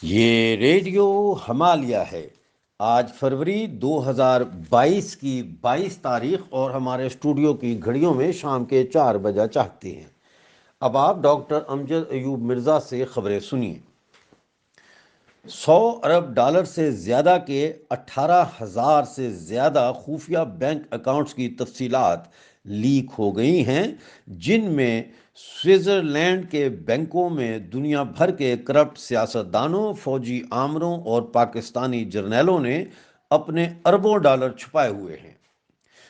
یہ ریڈیو ہمالیہ ہے۔ آج فروری 2022 کی 22 تاریخ اور ہمارے اسٹوڈیو کی گھڑیوں میں شام کے 4 بجا چاہتے ہیں۔ اب آپ ڈاکٹر امجد ایوب مرزا سے خبریں سنیے۔ 100 ارب ڈالر سے زیادہ کے 18,000 سے زیادہ خفیہ بینک اکاؤنٹس کی تفصیلات لیک ہو گئی ہیں، جن میں سوئٹزرلینڈ کے بینکوں میں دنیا بھر کے کرپٹ سیاستدانوں، فوجی آمروں اور پاکستانی جرنیلوں نے اپنے اربوں ڈالر چھپائے ہوئے ہیں۔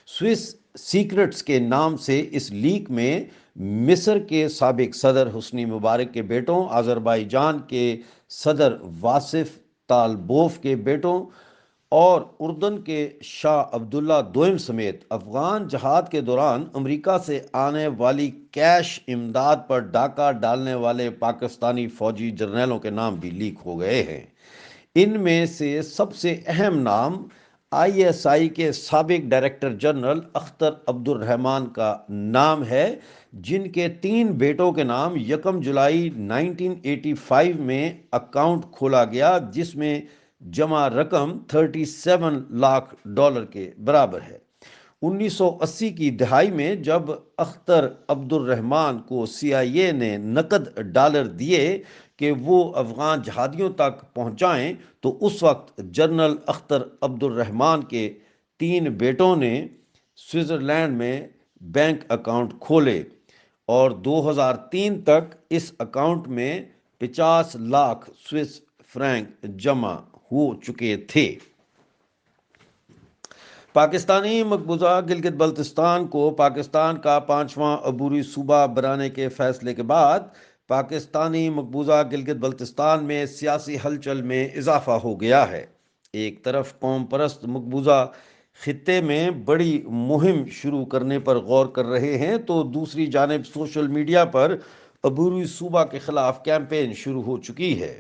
سوئس سیکرٹس کے نام سے اس لیک میں مصر کے سابق صدر حسنی مبارک کے بیٹوں، آذربائیجان کے صدر واصف طالبوف کے بیٹوں اور اردن کے شاہ عبداللہ دوئم سمیت افغان جہاد کے دوران امریکہ سے آنے والی کیش امداد پر ڈاکہ ڈالنے والے پاکستانی فوجی جرنیلوں کے نام بھی لیک ہو گئے ہیں۔ ان میں سے سب سے اہم نام ISI کے سابق ڈائریکٹر جنرل اختر عبد الرحمان کا نام ہے، جن کے 3 بیٹوں کے نام 1 جولائی 1985 میں اکاؤنٹ کھولا گیا، جس میں جمع رقم 37 لاکھ ڈالر کے برابر ہے۔ 1980 کی دہائی میں جب اختر عبد الرحمان کو CIA نے نقد ڈالر دیے کہ وہ افغان جہادیوں تک پہنچائیں، تو اس وقت جنرل اختر عبد الرحمان کے 3 بیٹوں نے سوئٹزرلینڈ میں بینک اکاؤنٹ کھولے اور 2003 تک اس اکاؤنٹ میں 50 لاکھ سوئس فرینک جمع ہو چکے تھے۔ پاکستانی مقبوضہ گلگت بلتستان کو پاکستان کا 5واں عبوری صوبہ بنانے کے فیصلے کے بعد پاکستانی مقبوضہ گلگت بلتستان میں سیاسی ہلچل میں اضافہ ہو گیا ہے۔ ایک طرف قوم پرست مقبوضہ خطے میں بڑی مہم شروع کرنے پر غور کر رہے ہیں، تو دوسری جانب سوشل میڈیا پر عبوری صوبہ کے خلاف کیمپین شروع ہو چکی ہے۔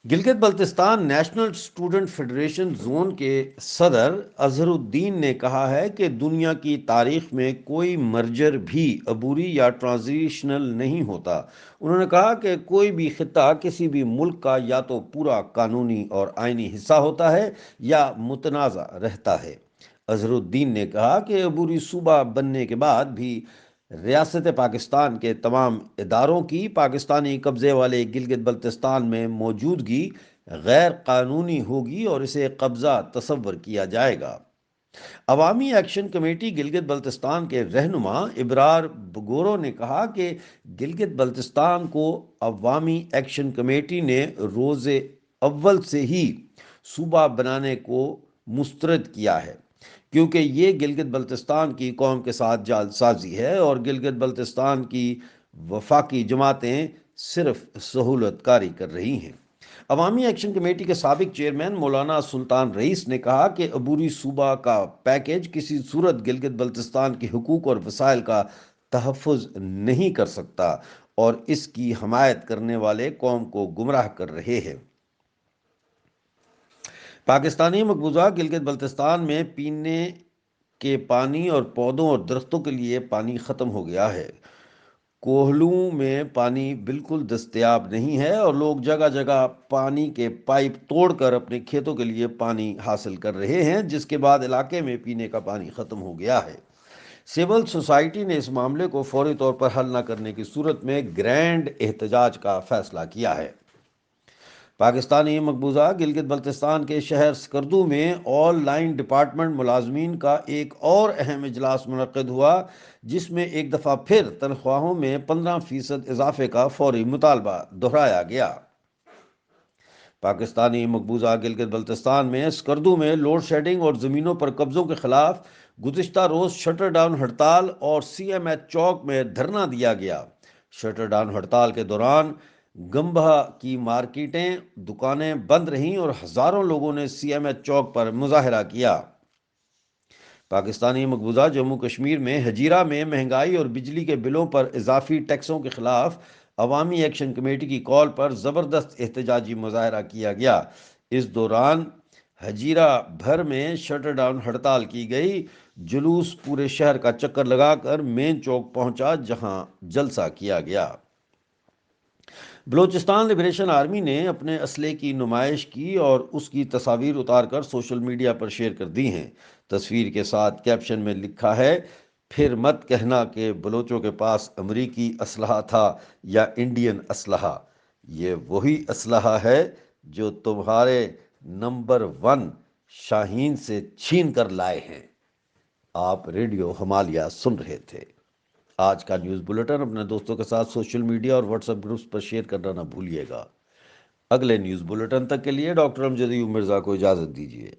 Gilgit Baltistan national student federation zone کے صدر اظہر الدین نے کہا ہے کہ دنیا کی تاریخ میں کوئی مرجر بھی عبوری یا ٹرانزیشنل نہیں ہوتا۔ انہوں نے کہا کہ کوئی بھی خطہ کسی بھی ملک کا یا تو پورا قانونی اور آئینی حصہ ہوتا ہے یا متنازع رہتا ہے۔ اظہر الدین نے کہا کہ عبوری صوبہ بننے کے بعد بھی ریاست پاکستان کے تمام اداروں کی پاکستانی قبضے والے گلگت بلتستان میں موجودگی غیر قانونی ہوگی اور اسے قبضہ تصور کیا جائے گا۔ عوامی ایکشن کمیٹی گلگت بلتستان کے رہنما ابرار بگورو نے کہا کہ گلگت بلتستان کو عوامی ایکشن کمیٹی نے روز اول سے ہی صوبہ بنانے کو مسترد کیا ہے، کیونکہ یہ گلگت بلتستان کی قوم کے ساتھ جعل سازی ہے اور گلگت بلتستان کی وفاقی جماعتیں صرف سہولت کاری کر رہی ہیں۔ عوامی ایکشن کمیٹی کے سابق چیئرمین مولانا سلطان رئیس نے کہا کہ عبوری صوبہ کا پیکیج کسی صورت گلگت بلتستان کے حقوق اور وسائل کا تحفظ نہیں کر سکتا اور اس کی حمایت کرنے والے قوم کو گمراہ کر رہے ہیں۔ پاکستانی مقبوضہ گلگت بلتستان میں پینے کے پانی اور پودوں اور درختوں کے لیے پانی ختم ہو گیا ہے۔ کوہلوں میں پانی بالکل دستیاب نہیں ہے اور لوگ جگہ جگہ پانی کے پائپ توڑ کر اپنے کھیتوں کے لیے پانی حاصل کر رہے ہیں، جس کے بعد علاقے میں پینے کا پانی ختم ہو گیا ہے۔ سول سوسائٹی نے اس معاملے کو فوری طور پر حل نہ کرنے کی صورت میں گرینڈ احتجاج کا فیصلہ کیا ہے۔ پاکستانی مقبوضہ گلگت بلتستان کے شہر سکردو میں آل لائن ڈپارٹمنٹ ملازمین کا ایک اور اہم اجلاس منعقد ہوا، جس میں ایک دفعہ پھر تنخواہوں میں 15% اضافے کا فوری مطالبہ دہرایا گیا۔ پاکستانی مقبوضہ گلگت بلتستان میں سکردو میں لوڈ شیڈنگ اور زمینوں پر قبضوں کے خلاف گزشتہ روز شٹر ڈاؤن ہڑتال اور CMH چوک میں دھرنا دیا گیا۔ شٹر ڈاؤن ہڑتال کے دوران گمبہ کی مارکیٹیں، دکانیں بند رہیں اور ہزاروں لوگوں نے CMH چوک پر مظاہرہ کیا۔ پاکستانی مقبوضہ جموں کشمیر میں ہجیرہ میں مہنگائی اور بجلی کے بلوں پر اضافی ٹیکسوں کے خلاف عوامی ایکشن کمیٹی کی کال پر زبردست احتجاجی مظاہرہ کیا گیا۔ اس دوران ہجیرہ بھر میں شٹر ڈاؤن ہڑتال کی گئی۔ جلوس پورے شہر کا چکر لگا کر مین چوک پہنچا، جہاں جلسہ کیا گیا۔ بلوچستان لبریشن آرمی نے اپنے اسلحے کی نمائش کی اور اس کی تصاویر اتار کر سوشل میڈیا پر شیئر کر دی ہیں۔ تصویر کے ساتھ کیپشن میں لکھا ہے، پھر مت کہنا کہ بلوچوں کے پاس امریکی اسلحہ تھا یا انڈین اسلحہ، یہ وہی اسلحہ ہے جو تمہارے نمبر 1 شاہین سے چھین کر لائے ہیں۔ آپ ریڈیو ہمالیہ سن رہے تھے۔ آج کا نیوز بلیٹن اپنے دوستوں کے ساتھ سوشل میڈیا اور واٹس ایپ گروپس پر شیئر کرنا نہ بھولیے گا۔ اگلے نیوز بلیٹن تک کے لیے ڈاکٹر امجد ایوب مرزا کو اجازت دیجیے۔